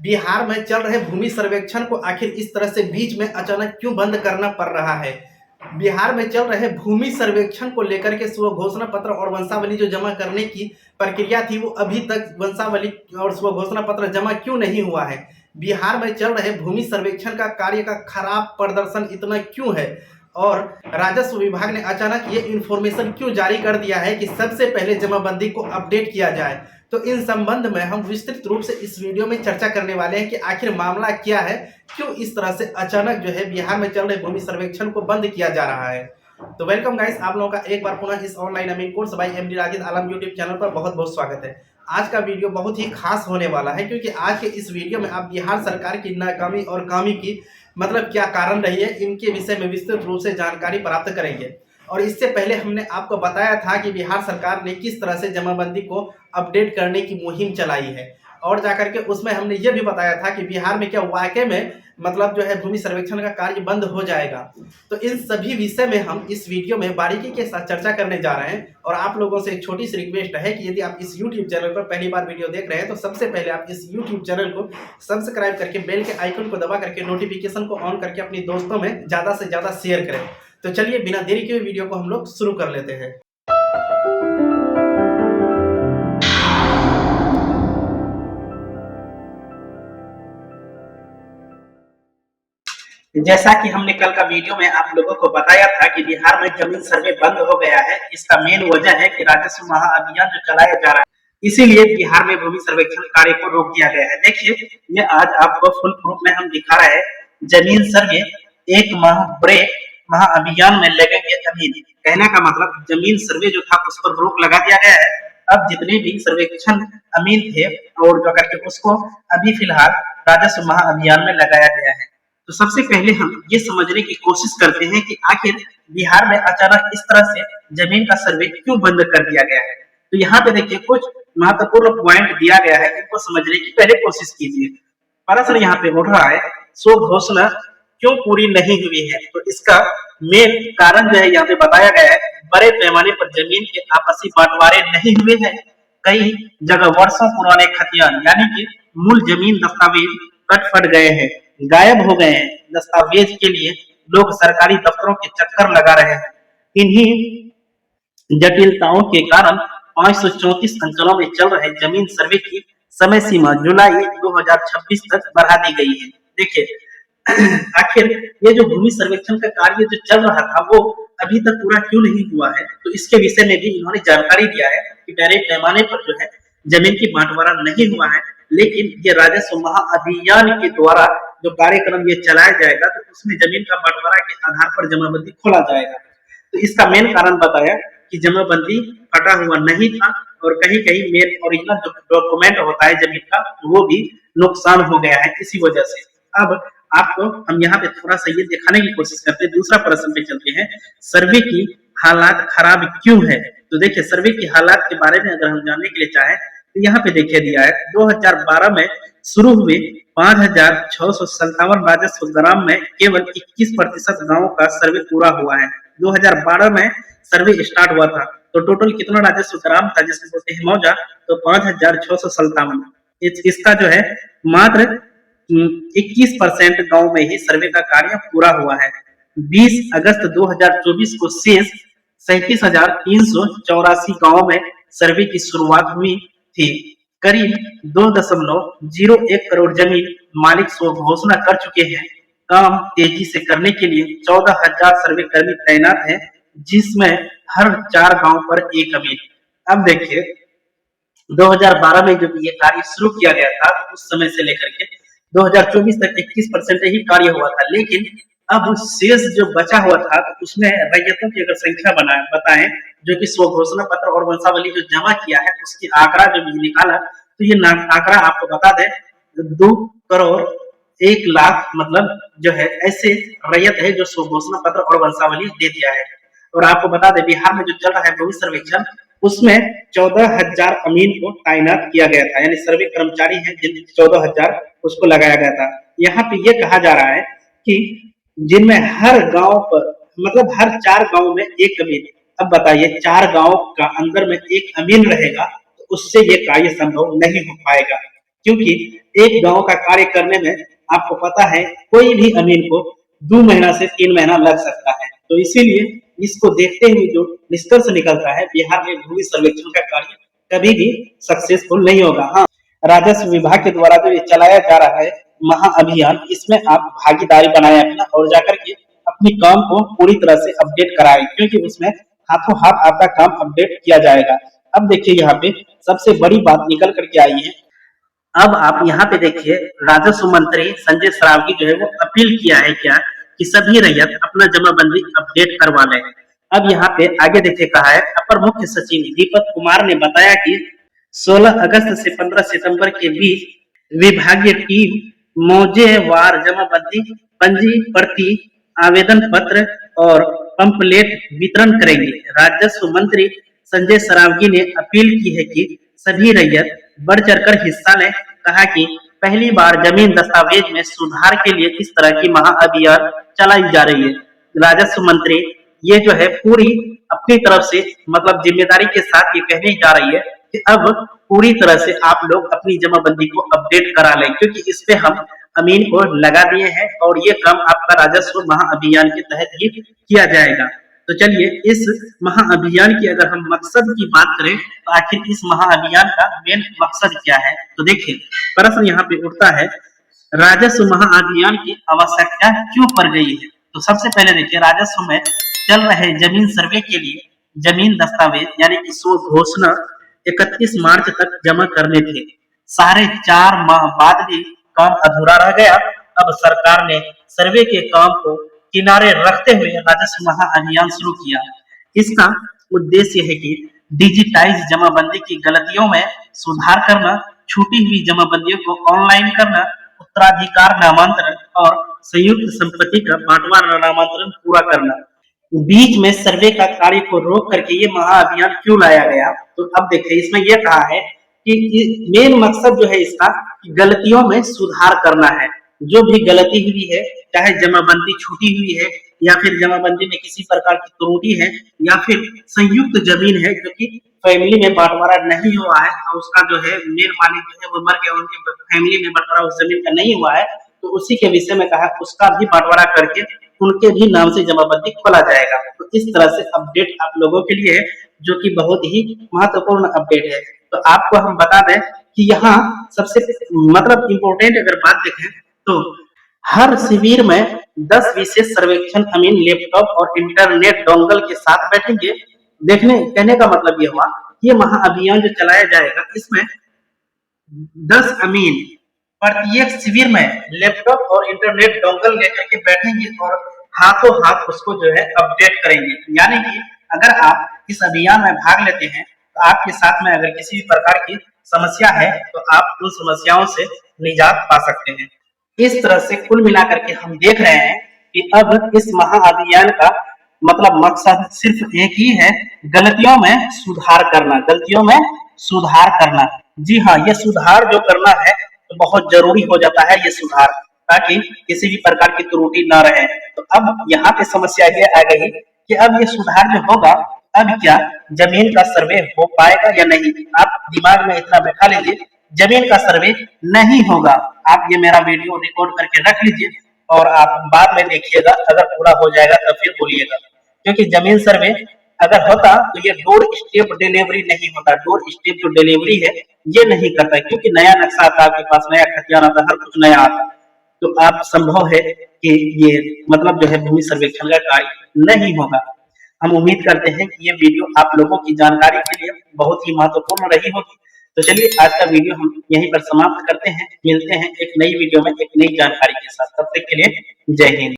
बिहार में चल रहे भूमि सर्वेक्षण को आखिर इस तरह से बीच में अचानक क्यों बंद करना पड़ रहा है। बिहार में चल रहे भूमि सर्वेक्षण को लेकर के स्व घोषणा पत्र और वंशावली जो जमा करने की प्रक्रिया थी, वो अभी तक वंशावली और स्व घोषणा पत्र जमा क्यों नहीं हुआ है। बिहार में चल रहे भूमि सर्वेक्षण का कार्य का खराब प्रदर्शन इतना क्यों है और राजस्व विभाग ने अचानक ये इन्फॉर्मेशन क्यों जारी कर दिया है कि सबसे पहले जमाबंदी को अपडेट किया जाए। तो इन संबंध में हम विस्तृत रूप से इस वीडियो में चर्चा करने वाले हैं कि आखिर मामला क्या है, क्यों इस तरह से अचानक जो है बिहार में चल रहे भूमि सर्वेक्षण को बंद किया जा रहा है। तो वेलकम गाइस, आप लोगों का एक बार पुनः इस ऑनलाइन अमीन कोर्स बाय एमडी राजिद आलम यूट्यूब चैनल पर बहुत बहुत स्वागत है। आज का वीडियो बहुत ही खास होने वाला है, क्योंकि आज के इस वीडियो में आप बिहार सरकार की नाकामी और कामी की क्या कारण रही है, इनके विषय में विस्तृत रूप से जानकारी प्राप्त करेंगे। और इससे पहले हमने आपको बताया था कि बिहार सरकार ने किस तरह से जमाबंदी को अपडेट करने की मुहिम चलाई है, और जाकर के उसमें हमने ये भी बताया था कि बिहार में क्या वाकई में जो है भूमि सर्वेक्षण का कार्य बंद हो जाएगा। तो इन सभी विषय में हम इस वीडियो में बारीकी के साथ चर्चा करने जा रहे हैं। और आप लोगों से एक छोटी सी रिक्वेस्ट है कि यदि आप इस YouTube चैनल पर पहली बार वीडियो देख रहे हैं तो सबसे पहले आप इस YouTube चैनल को सब्सक्राइब करके बेल के आइकन को दबा करके नोटिफिकेशन को ऑन करके अपने दोस्तों में ज़्यादा से ज़्यादा शेयर करें। तो चलिए बिना देरी के वीडियो को हम लोग शुरू कर लेते हैं। जैसा कि हमने कल का वीडियो में आप लोगों को बताया था कि बिहार में जमीन सर्वे बंद हो गया है। इसका मेन वजह है कि राजस्व महाअभियान जो चलाया जा रहा है, इसीलिए बिहार में भूमि सर्वेक्षण कार्य को रोक दिया गया है। देखिए, ये आज आपको फुल प्रूफ में हम दिखा रहे हैं। जमीन सर्वे एक माह ब्रेक महाअभियान में लगेंगे अमीन। कहने का मतलब जमीन सर्वे जो था उस पर रोक लगा दिया गया है। अब जितने भी सर्वेक्षण अमीन थे और जो करके उसको अभी फिलहाल राजस्व महाअभियान में लगाया गया है। तो सबसे पहले हम ये समझने की कोशिश करते हैं कि आखिर बिहार में अचानक इस तरह से जमीन का सर्वे क्यों बंद कर दिया गया है। तो यहाँ पे देखिए, कुछ महत्वपूर्ण पॉइंट दिया गया है, इनको समझने की पहले कोशिश कीजिए। प्रश्न यहाँ पे उठ रहा है, स्व घोषणा क्यों पूरी नहीं हुई है। तो इसका मेन कारण जो है यहाँ पे बताया गया है, बड़े पैमाने पर जमीन के आपसी बंटवारे नहीं हुए हैं। कई जगह वर्षों पुराने खतियान यानी कि मूल जमीन दस्तावेज कट फट गए हैं, गायब हो गए हैं। दस्तावेज के लिए लोग सरकारी दफ्तरों के चक्कर लगा रहे हैं। इन्हीं जटिलताओं के कारण 534 अंचलों में चल रहे जमीन सर्वे की समय सीमा जुलाई 2026 तक बढ़ा दी गई है। देखिए, आखिर ये जो भूमि सर्वेक्षण का कार्य जो चल रहा था वो अभी तक पूरा क्यों नहीं हुआ है, तो इसके विषय में भी इन्होंने जानकारी दिया है कि बड़े पैमाने पर जो है जमीन की बांटवारा नहीं हुआ है, लेकिन ये राजस्व महाअभियान के द्वारा जो कार्यक्रम ये चलाया जाएगा तो उसमें जमीन का बंटवारा के आधार पर जमाबंदी खोला जाएगा। तो इसका मेन कारण बताया कि जमाबंदी फटा हुआ नहीं था और कहीं कहीं मेन ओरिजिनल जो डॉक्यूमेंट होता है जमीन का वो भी नुकसान हो गया है इसी वजह से। अब आपको हम यहाँ पे थोड़ा सा ये दिखाने की कोशिश करते हैं। दूसरा प्रश्न पे चलते हैं, सर्वे की हालात खराब क्यों है। तो देखिए, सर्वे की हालात के बारे में अगर हम जानने के लिए चाहें तो यहाँ पे देखिए दिया है, 2012 में शुरू हुए 5657 राजस्व ग्राम में केवल 21% गांवों का सर्वे पूरा हुआ है। 2012 में सर्वे स्टार्ट हुआ था तो टोटल कितना राजस्व ग्राम था जिसमें बोलते हैं मौजा, तो 5657। इसका जो है मात्र 21% गांव में ही सर्वे का कार्य पूरा हुआ है। 20 अगस्त 2024 को शेष 37,384 गांवों में सर्वे की शुरुआत हुई थी। करीब 2.01 करोड़ जमीन मालिक स्व घोषणा कर चुके हैं। काम तेजी से करने के लिए 14,000 सर्वे कर्मी तैनात हैं, जिसमें हर 4 गांव पर एक अमीन। अब देखिए, 2012 में जब ये कार्य शुरू किया गया था तो उस समय से लेकर के 2024 तक 21% ही कार्य हुआ था, लेकिन अब शेष जो बचा हुआ था तो उसमें रैयतों की अगर संख्या बताएं जो कि स्व घोषणा पत्र और वंशावली जो जमा किया है उसकी आंकड़ा जो भी निकाला, तो ये आंकड़ा आपको बता दें 2,01,00,000 मतलब जो है ऐसे रैयत है जो स्व घोषणा पत्र और वंशावली दे दिया है। और आपको बता दें, बिहार में जो चल रहा है भूमि सर्वेक्षण उसमें 14,000 अमीन को तैनात किया गया था, यानी सर्वे कर्मचारी हैं जिन 14,000 उसको लगाया गया था। यहाँ पे ये कहा जा रहा है कि जिनमें हर गांव पर हर 4 गांव में एक अमीन। अब बताइए, 4 गांव का अंदर में एक अमीन रहेगा तो उससे ये कार्य संभव नहीं हो पाएगा। क्योंकि एक गांव का कार्य करने में आपको पता है कोई भी अमीन को 2 महीना से 3 महीना लग सकता है। तो इसीलिए इसको देखते हुए जो निष्कर्ष निकलता है, बिहार में भूमि सर्वेक्षण का कार्य कभी भी सक्सेसफुल नहीं होगा। हाँ, राजस्व विभाग के द्वारा जो ये चलाया जा रहा है महाअभियान, इसमें आप भागीदारी बनाए अपना और जाकर के अपनी काम को पूरी तरह से अपडेट कराएं, क्योंकि उसमें हाथों हाथ आपका काम अपडेट किया जाएगा। अब देखिए यहाँ पे सबसे बड़ी बात निकल करके आई है। अब आप यहाँ पे देखिए राजस्व मंत्री संजय सरावगी जो है वो अपील किया है क्या कि सभी रैयत अपना जमाबंदी अपडेट करवा लें। अब यहाँ पे आगे देखिए कहा है, अपर मुख्य सचिव दीपक कुमार ने बताया कि 16 अगस्त से 15 सितंबर के बीच विभागीय टीम मौजेवार जमाबंदी पंजी प्रति आवेदन पत्र और पंपलेट वितरण करेंगे। राजस्व मंत्री संजय सरावगी ने अपील की है कि सभी रैयत बढ़ चढ़कर हिस्सा लें। कहा कि पहली बार जमीन दस्तावेज में सुधार के लिए इस तरह की महाअभियान चलाई जा रही है। राजस्व मंत्री ये जो है पूरी अपनी तरफ से मतलब जिम्मेदारी के साथ ये कहने जा रही है कि अब पूरी तरह से आप लोग अपनी जमाबंदी को अपडेट करा लें, क्योंकि इस पे हम अमीन को लगा दिए हैं और ये काम आपका राजस्व महाअभियान के तहत ही किया जाएगा। तो चलिए इस महाअभियान की अगर हम मकसद की बात करें तो आखिर इस महाअभियान का मेन मकसद क्या है, तो देखिए प्रश्न यहाँ पे उठता है, राजस्व महाअभियान की आवश्यकता क्यों पड़ गई है। तो सबसे पहले देखिए राजस्व में चल रहे जमीन सर्वे के लिए जमीन दस्तावेज यानी कि स्व घोषणा 31 मार्च तक जमा करने थे। 4.5 माह बाद भी काम अधूरा रह गया। अब सरकार ने सर्वे के काम को किनारे रखते हुए राजस्व महाअभियान शुरू किया। इसका उद्देश्य है कि डिजिटाइज जमाबंदी की गलतियों में सुधार करना, छूटी हुई जमाबंदियों को ऑनलाइन करना, उत्तराधिकार नामांतरण और संयुक्त संपत्ति का बंटवारा नामांतरण पूरा करना। बीच में सर्वे का कार्य को रोक करके ये महाअभियान क्यों लाया गया, तो अब देखिए इसमें यह कहा है कि मेन मकसद जो है इसका गलतियों में सुधार करना है। जो भी गलती हुई है, चाहे जमाबंदी छूटी हुई है या फिर जमाबंदी में किसी प्रकार की त्रुटि है या फिर संयुक्त जमीन है जो कि फैमिली में बंटवारा नहीं हुआ है और उसका जो है मेन मालिक जो है वो मर गया, उनके फैमिली में बंटवारा उस जमीन का नहीं हुआ है, तो उसी के विषय में कहा उसका भी बंटवारा करके उनके भी नाम से जमाबंदी खोला जाएगा। तो इस तरह से अपडेट आप लोगों के लिए है जो कि बहुत ही महत्वपूर्ण अपडेट है। तो आपको हम बता दें कि यहाँ सबसे मतलब इम्पोर्टेंट अगर बात देखें तो हर शिविर में 10 विशेष सर्वेक्षण अमीन लैपटॉप और इंटरनेट डोंगल के साथ बैठेंगे। देखने कहने का मतलब ये हुआ ये महाअभियान जो चलाया जाएगा इसमें 10 अमीन प्रत्येक शिविर में लैपटॉप और इंटरनेट डोंगल लेकर के बैठेंगे और हाथों हाथ उसको जो है अपडेट करेंगे। यानी कि अगर आप इस अभियान में भाग लेते हैं तो आपके साथ में अगर किसी भी प्रकार की समस्या है तो आप उन समस्याओं से निजात पा सकते हैं। इस तरह से कुल मिलाकर के हम देख रहे हैं कि अब इस महाअभियान का मतलब मकसद सिर्फ एक ही है, गलतियों में सुधार करना, गलतियों में सुधार करना। जी हाँ, ये सुधार जो करना है तो बहुत जरूरी हो जाता है ये सुधार, ताकि किसी भी प्रकार की त्रुटि न रहे। तो अब यहाँ पे समस्या ये आ गई कि अब ये सुधार जो होगा अब क्या जमीन का सर्वे हो पाएगा या नहीं। आप दिमाग में इतना बैठा लीजिए, जमीन का सर्वे नहीं होगा। आप ये मेरा वीडियो रिकॉर्ड करके रख लीजिए और आप बाद में देखिएगा, अगर पूरा हो जाएगा तो फिर बोलिएगा। क्योंकि जमीन सर्वे अगर होता तो ये डोर स्टेप डिलीवरी नहीं होता, डोर स्टेप जो डिलीवरी है ये नहीं करता, क्योंकि नया नक्शा आता आपके पास, नया खतियान आता, हर कुछ नया आता, तो आप संभव है कि ये मतलब जो है भूमि सर्वेक्षण का कार्य नहीं होगा। हम उम्मीद करते हैं कि ये वीडियो आप लोगों की जानकारी के लिए बहुत ही महत्वपूर्ण रही होगी। तो चलिए आज का वीडियो हम यहीं पर समाप्त करते हैं, मिलते हैं एक नई वीडियो में एक नई जानकारी के साथ। तब तक के लिए जय हिंद।